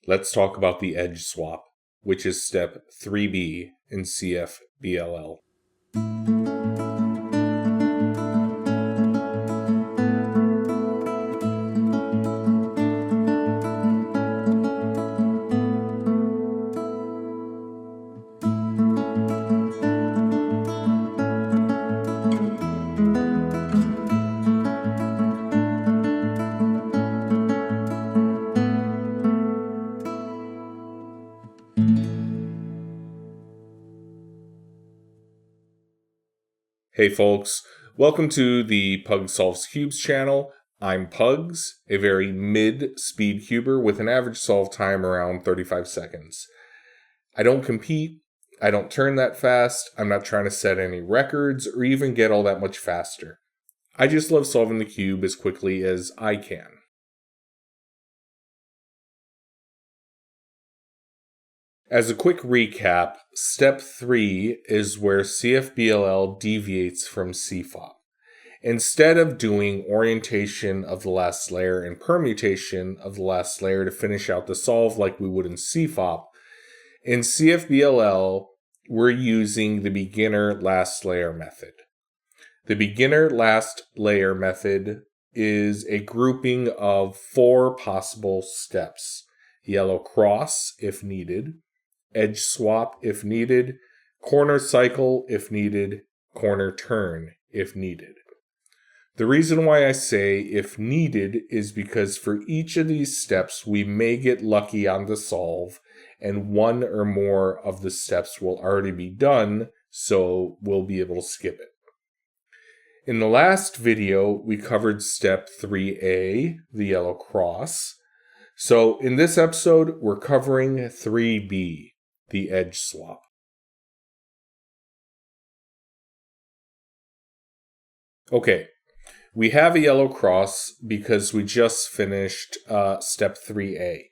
let's talk about the edge swap, which is step 3B in CFBLL. Hey folks, welcome to the Pug Solves Cubes channel. I'm Pugs, a very mid-speed cuber with an average solve time around 35 seconds. I don't compete, I don't turn that fast, I'm not trying to set any records or even get all that much faster. I just love solving the cube as quickly as I can. As a quick recap, step 3 is where CFBLL deviates from CFOP. Instead of doing orientation of the last layer and permutation of the last layer to finish out the solve like we would in CFOP, in CFBLL, we're using the beginner last layer method. The beginner last layer method is a grouping of 4 possible steps: yellow cross if needed, edge swap if needed, corner cycle if needed, corner turn if needed. The reason why I say if needed is because for each of these steps we may get lucky on the solve and one or more of the steps will already be done, so we'll be able to skip it. In the last video we covered step 3A, the yellow cross. So in this episode we're covering 3B, the edge swap. Okay, we have a yellow cross because we just finished step 3A.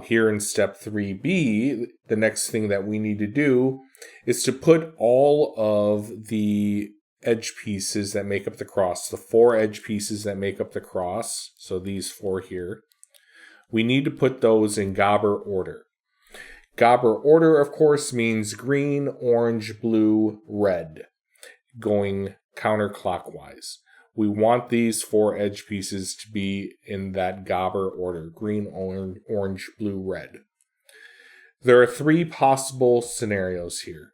Here in step 3B, the next thing that we need to do is to put all of the edge pieces that make up the cross, the 4 edge pieces that make up the cross, so these 4 here, we need to put those in GOBR order. GOBR order, of course, means green, orange, blue, red, going counterclockwise. We want these 4 edge pieces to be in that GOBR order: green, orange, blue, red. There are 3 possible scenarios here.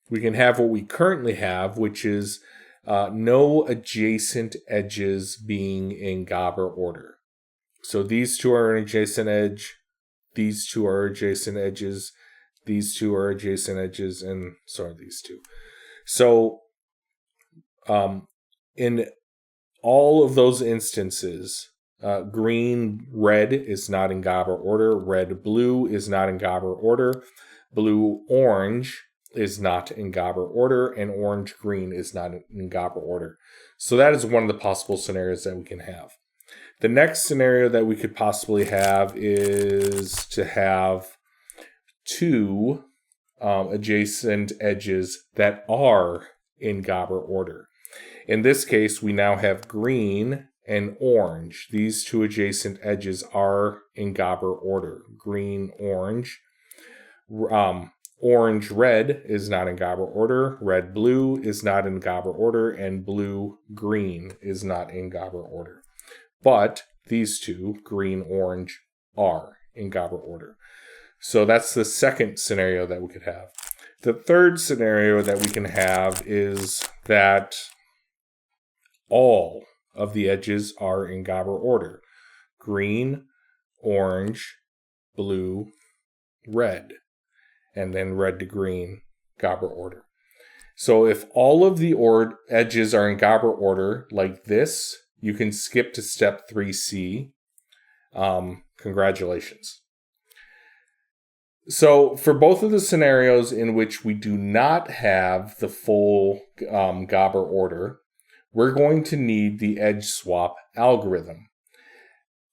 We can have what we currently have, which is no adjacent edges being in GOBR order. So these 2 are an adjacent edge, these 2 are adjacent edges, these 2 are adjacent edges, and so are these 2. So in all of those instances, green, red is not in GOBR order, red, blue is not in GOBR order, blue, orange is not in GOBR order, and orange, green is not in GOBR order. So that is one of the possible scenarios that we can have. The next scenario that we could possibly have is to have 2 adjacent edges that are in GOBR order. In this case, we now have green and orange. These 2 adjacent edges are in GOBR order: green, orange. Orange, red is not in GOBR order. Red, blue is not in GOBR order. And blue, green is not in GOBR order. But these 2, green, orange, are in GOBR order. So that's the second scenario that we could have. The third scenario that we can have is that all of the edges are in GOBR order: green, orange, blue, red, and then red to green, GOBR order. So if all of the edges are in GOBR order like this, you can skip to step 3C. Congratulations. So for both of the scenarios in which we do not have the full GOBR order, we're going to need the edge swap algorithm.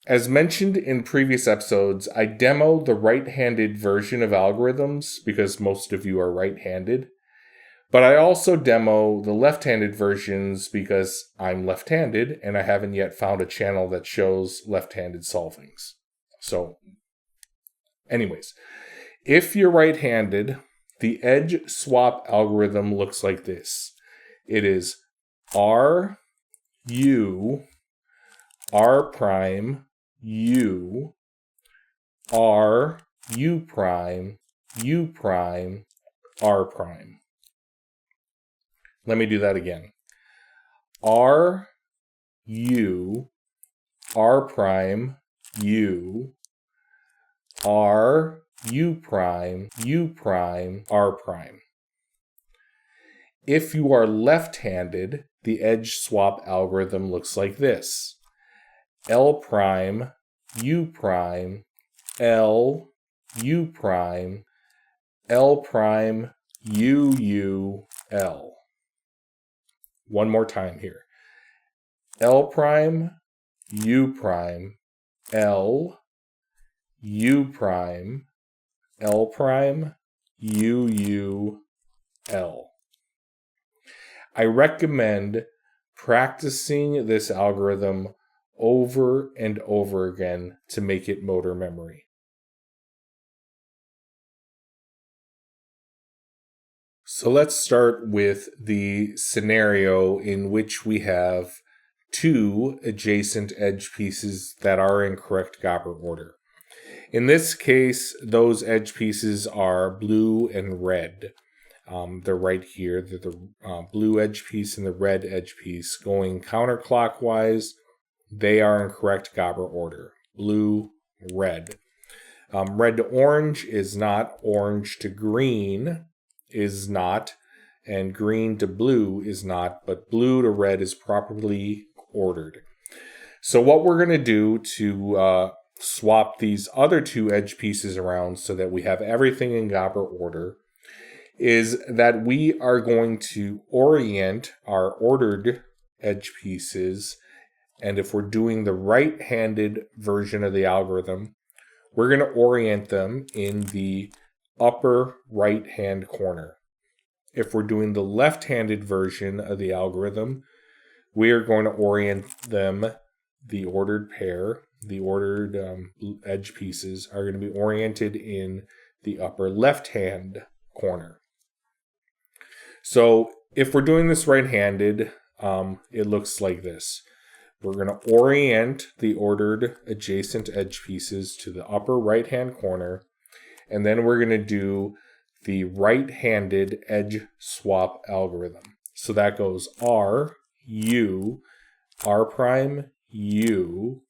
As mentioned in previous episodes, I demoed the right-handed version of algorithms because most of you are right-handed. But I also demo the left-handed versions because I'm left-handed and I haven't yet found a channel that shows left-handed solvings. So Anyways, if you're right-handed, the edge swap algorithm looks like this. It is R, U, R prime, U, R, U prime, R prime. Let me do that again. R, U, R prime, U, R, U prime, R prime. If you are left-handed, the edge swap algorithm looks like this. L prime, U prime, L, U prime, L prime, U, U, L. One more time here. L prime, U prime, L, U prime, L prime, U, U, L. I recommend practicing this algorithm over and over again to make it motor memory. So let's start with the scenario in which we have two adjacent edge pieces that are in correct GOBR order. In this case, those edge pieces are blue and red. They're right here. They're the blue edge piece and the red edge piece going counterclockwise. They are in correct GOBR order. Blue, red. Red to orange is not. Orange to green is not. And green to blue is not. But blue to red is properly ordered. So what we're going to do to swap these other two edge pieces around so that we have everything in GOBR order is that we are going to orient our ordered edge pieces. And if we're doing the right-handed version of the algorithm, we're going to orient them in the upper right-hand corner. If we're doing the left-handed version of the algorithm, we are going to orient them, the ordered pair, the ordered edge pieces are going to be oriented in the upper left-hand corner. So if we're doing this right-handed, it looks like this. We're going to orient the ordered adjacent edge pieces to the upper right-hand corner, and then we're going to do the right-handed edge swap algorithm. So that goes R, U, R prime, U,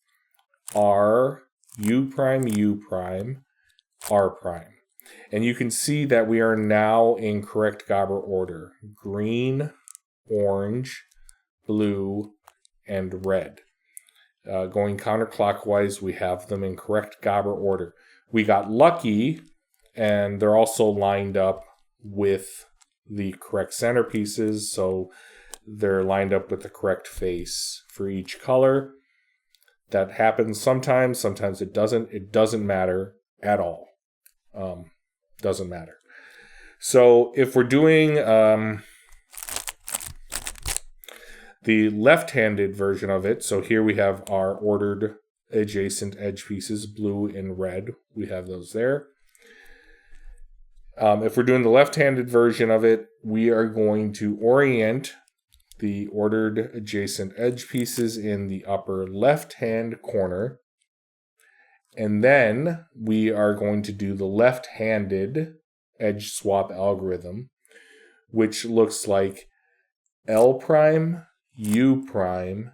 R, U prime, R prime. And you can see that we are now in correct GOBR order. Green, orange, blue, and red. Going counterclockwise, we have them in correct GOBR order. We got lucky, and they're also lined up with the correct centerpieces, so they're lined up with the correct face for each color. That happens sometimes it doesn't. It doesn't matter at all. Doesn't matter. So if we're doing the left-handed version of it, so here we have our ordered adjacent edge pieces, blue and red. We have those there. If we're doing the left-handed version of it, we are going to orient the ordered adjacent edge pieces in the upper left-hand corner. And then we are going to do the left-handed edge swap algorithm, which looks like L prime, U prime,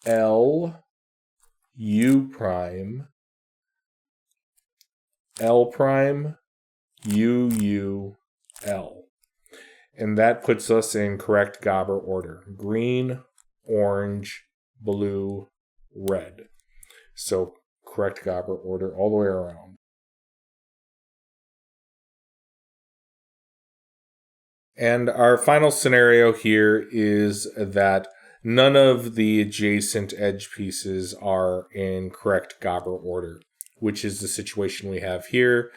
L, U prime, L prime, U, U, L. And that puts us in correct GOBR order. Green, orange, blue, red. So correct GOBR order all the way around. And our final scenario here is that none of the adjacent edge pieces are in correct GOBR order, which is the situation we have here.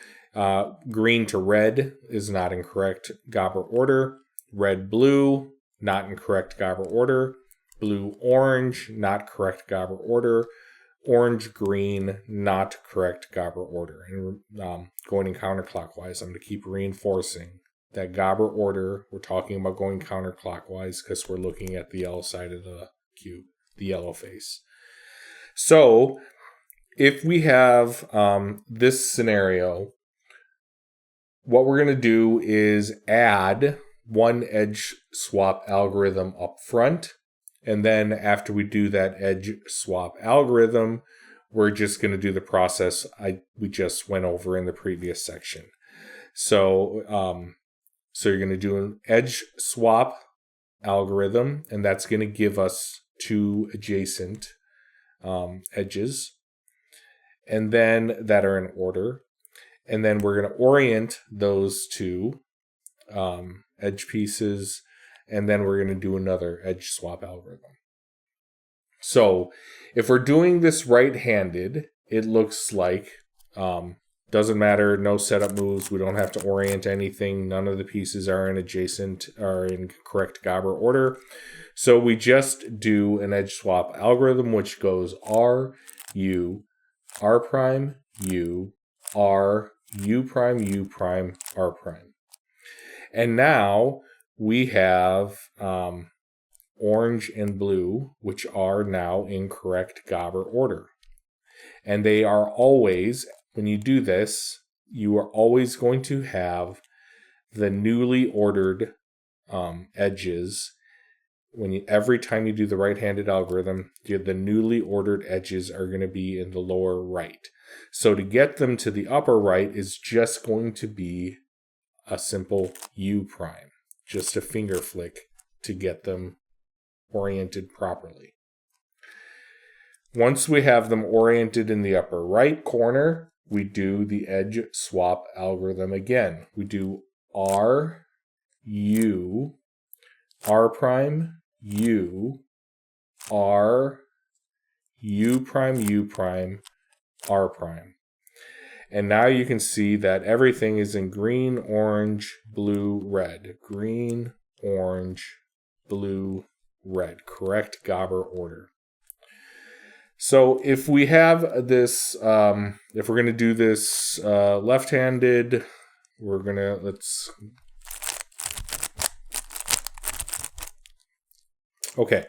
Green to red is not in correct GOBR order. Red, blue, not in correct GOBR order. Blue, orange, not correct GOBR order. orange, green, not correct GOBR order. And going in counterclockwise, I'm going to keep reinforcing that GOBR order. We're talking about going counterclockwise because we're looking at the yellow side of the cube, the yellow face. So if we have this scenario, what we're going to do is add one edge swap algorithm up front. And then after we do that edge swap algorithm, we're just going to do the process we just went over in the previous section. So, you're going to do an edge swap algorithm, and that's going to give us two adjacent edges, and then that are in order. And then we're going to orient those two edge pieces, and then we're going to do another edge swap algorithm. So if we're doing this right-handed, it looks like, doesn't matter, no setup moves, we don't have to orient anything, none of the pieces are in correct GOBR order. So we just do an edge swap algorithm, which goes R, U, R prime, U, R, U prime, U prime, R prime. And now we have orange and blue, which are now in correct GOBR order. And they are always, when you do this, you are always going to have the newly ordered edges. Every time you do the right-handed algorithm, the newly ordered edges are going to be in the lower right. So to get them to the upper right is just going to be a simple U prime, just a finger flick to get them oriented properly. Once we have them oriented in the upper right corner, we do the edge swap algorithm again. We do R, U, R prime, U, R, U prime, U prime, R prime. And now you can see that everything is in green, orange, blue, red. Green, orange, blue, red. Correct GOBR order. So if we have this, if we're going to do this left-handed, we're going to, okay.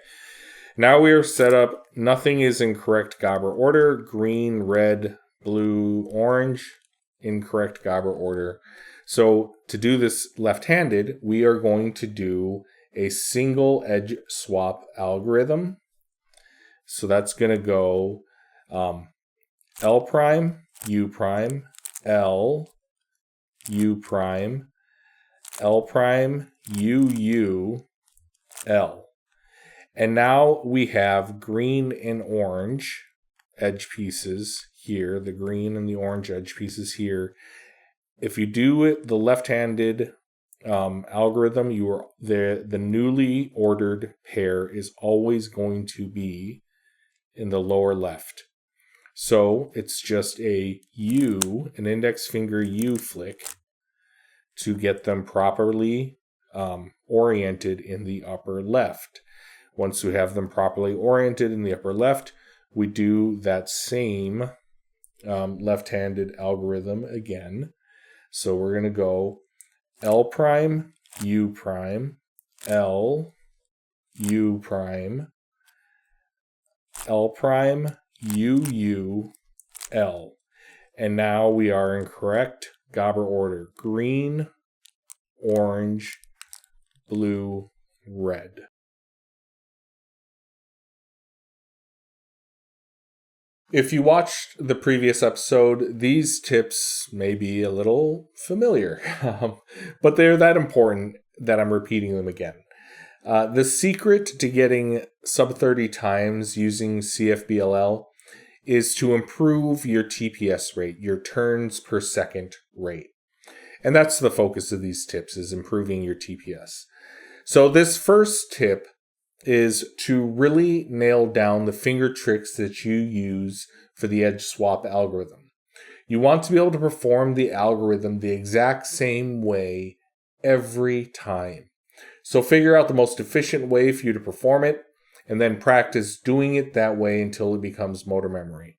Now we are set up. Nothing is in correct GOBR order. Green, red, blue, orange, incorrect GOBR order. So to do this left-handed, we are going to do a single edge swap algorithm. So that's going to go L prime, U prime, L, U prime, L prime, U, U, L. And now we have green and orange edge pieces here, the green and the orange edge pieces here. If you do it the left-handed algorithm, the newly ordered pair is always going to be in the lower left. So it's just a U, an index finger U flick to get them properly oriented in the upper left. Once we have them properly oriented in the upper left, we do that same left-handed algorithm again. So we're going to go L prime, U prime, L, U prime, L prime, U, U, L. And now we are in correct GOBR order. Green, orange, blue, red. If you watched the previous episode, these tips may be a little familiar, but they're that important that I'm repeating them again. The secret to getting sub 30 times using CFBLL is to improve your TPS rate, your turns per second rate. And that's the focus of these tips, is improving your TPS. So this first tip is to really nail down the finger tricks that you use for the edge swap algorithm. You want to be able to perform the algorithm the exact same way every time. So figure out the most efficient way for you to perform it and then practice doing it that way until it becomes motor memory.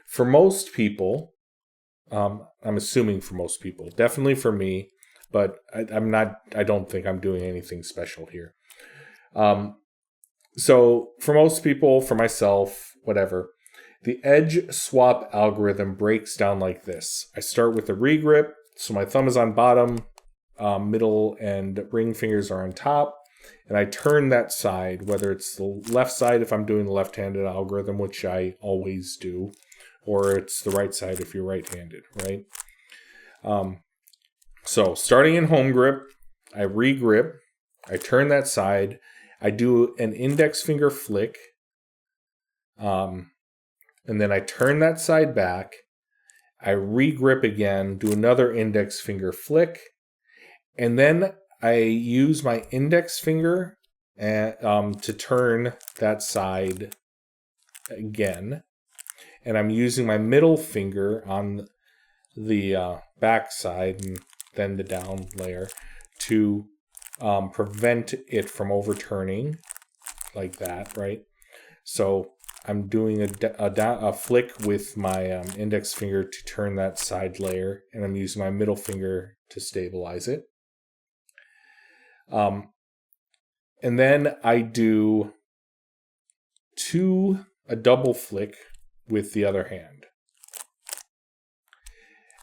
For most people, I'm assuming for most people, definitely for me, but I don't think I'm doing anything special here. So for most people, for myself, whatever, the edge swap algorithm breaks down like this. I start with a regrip, so my thumb is on bottom, middle and ring fingers are on top, and I turn that side, whether it's the left side if I'm doing the left-handed algorithm, which I always do, or it's the right side if you're right-handed, right? So starting in home grip, I regrip, I turn that side, I do an index finger flick, and then I turn that side back, I regrip again, do another index finger flick, and then I use my index finger to turn that side again, and I'm using my middle finger on the back side and then the down layer to prevent it from overturning like that, right? So I'm doing a flick with my index finger to turn that side layer, and I'm using my middle finger to stabilize it. And then I do a double flick with the other hand.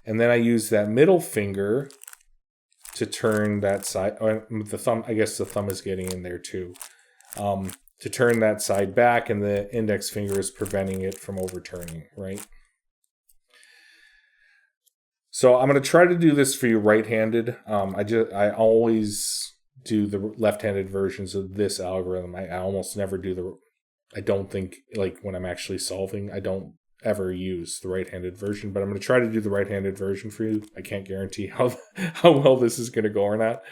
And then I use that middle finger to turn that side, or the thumb, I guess the thumb is getting in there too, to turn that side back, and the index finger is preventing it from overturning, right? So I'm going to try to do this for you right-handed. I always do the left-handed versions of this algorithm. I almost never do I don't think, like when I'm actually solving, I don't ever use the right-handed version, but I'm going to try to do the right-handed version for you. I can't guarantee how well this is going to go or not.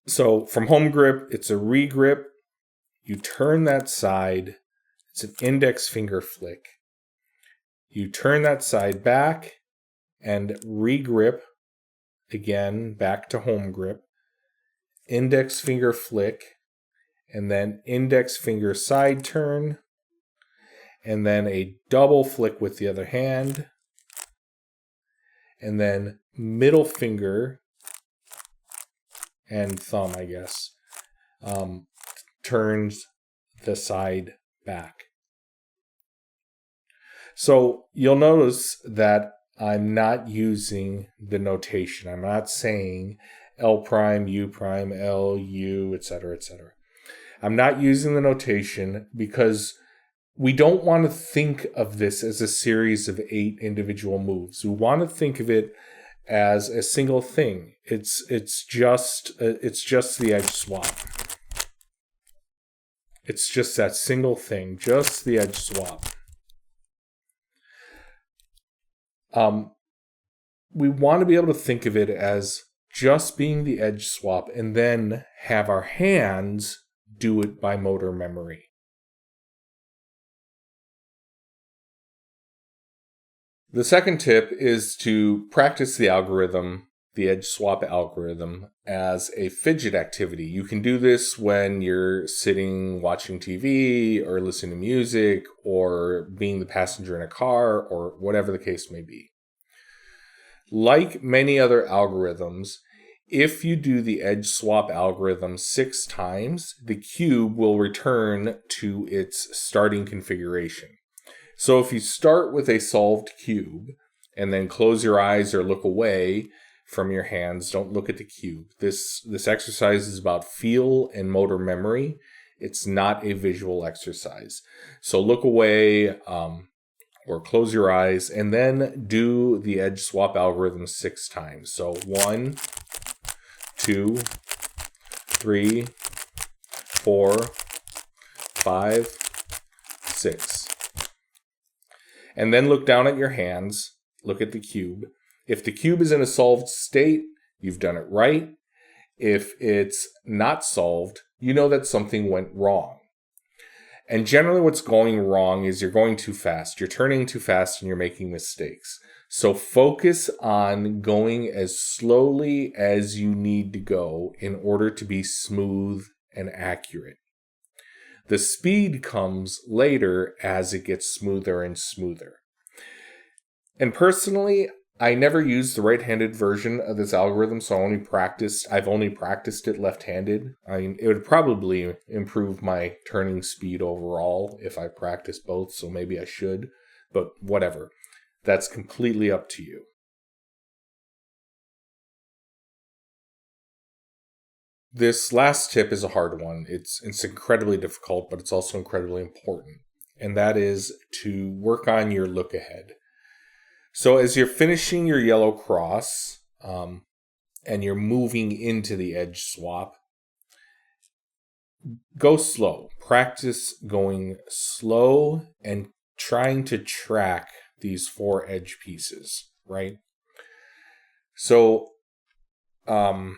So from home grip, it's a regrip. You turn that side. It's an index finger flick. You turn that side back and regrip again back to home grip. Index finger flick, and then index finger side turn, and then a double flick with the other hand, and then middle finger and thumb, I guess, turns the side back. So you'll notice that I'm not using the notation. I'm not saying L prime, U prime, L, U, etc., etc. I'm not using the notation because we don't want to think of this as a series of 8 individual moves. We want to think of it as a single thing. It's just the edge swap. It's just that single thing, just the edge swap. We want to be able to think of it as just being the edge swap, and then have our hands do it by motor memory. The second tip is to practice the algorithm, the edge swap algorithm, as a fidget activity. You can do this when you're sitting watching TV or listening to music or being the passenger in a car or whatever the case may be. Like many other algorithms, if you do the edge swap algorithm 6 times, the cube will return to its starting configuration. So if you start with a solved cube and then close your eyes or look away from your hands, don't look at the cube. This exercise is about feel and motor memory. It's not a visual exercise. So look away or close your eyes and then do the edge swap algorithm 6 times. So 1, 2, 3, 4, 5, 6. And then look down at your hands, look at the cube. If the cube is in a solved state, you've done it right. If it's not solved, you know that something went wrong. And generally what's going wrong is you're going too fast. You're turning too fast and you're making mistakes. So focus on going as slowly as you need to go in order to be smooth and accurate. The speed comes later as it gets smoother and smoother. And personally, I never used the right-handed version of this algorithm, so I've only practiced it left-handed. I mean, it would probably improve my turning speed overall if I practice both, so maybe I should, but whatever. That's completely up to you. This last tip is a hard one. It's incredibly difficult, but it's also incredibly important, and that is to work on your look ahead. So as you're finishing your yellow cross and you're moving into the edge swap, go slow. Practice going slow and trying to track these 4 edge pieces, right? So, for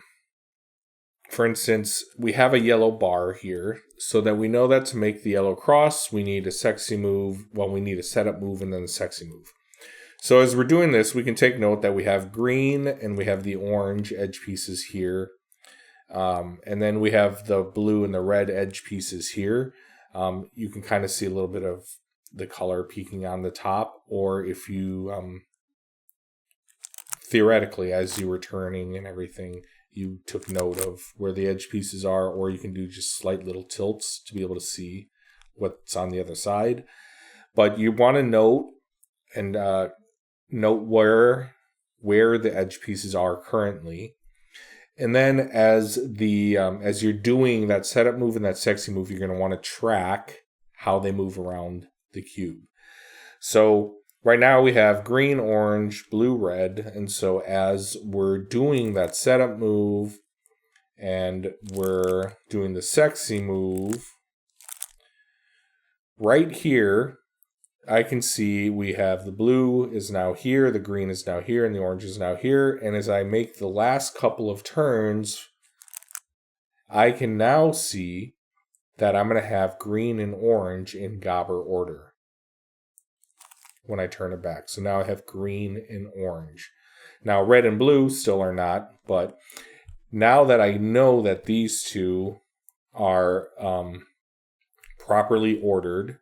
instance, we have a yellow bar here, so that we know that to make the yellow cross, we need a sexy move. Well, we need a setup move and then a sexy move. So as we're doing this, we can take note that we have green and we have the orange edge pieces here. And then we have the blue and the red edge pieces here. You can kind of see a little bit of the color peeking on the top. Or if you, theoretically, as you were turning and everything, you took note of where the edge pieces are, or you can do just slight little tilts to be able to see what's on the other side. But you want to note and note where the edge pieces are currently, and then as you're doing that setup move and that sexy move, you're going to want to track how they move around the cube. So right now we have green, orange, blue, red, and so as we're doing that setup move and we're doing the sexy move, right here I can see we have the blue is now here, the green is now here, and the orange is now here. And as I make the last couple of turns, I can now see that I'm going to have green and orange in GOBR order when I turn it back. So now I have green and orange. Now red and blue still are not, but now that I know that these two are properly ordered,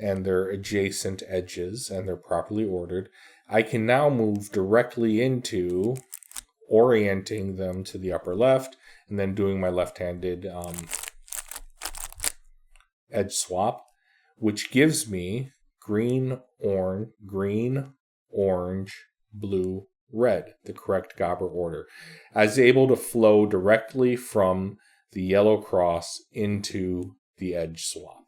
and they're adjacent edges, and they're properly ordered, I can now move directly into orienting them to the upper left, and then doing my left-handed edge swap, which gives me green, orange, blue, red, the correct GOBR order. I was able to flow directly from the yellow cross into the edge swap.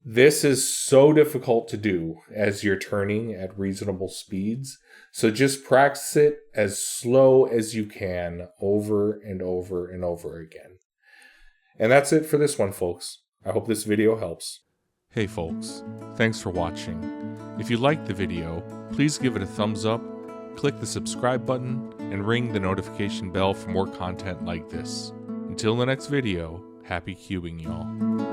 This is so difficult to do as you're turning at reasonable speeds. So just practice it as slow as you can over and over and over again. And that's it for this one, folks. I hope this video helps. Hey folks, thanks for watching. If you liked the video, please give it a thumbs up, click the subscribe button, and ring the notification bell for more content like this. Until the next video, happy cubing, y'all.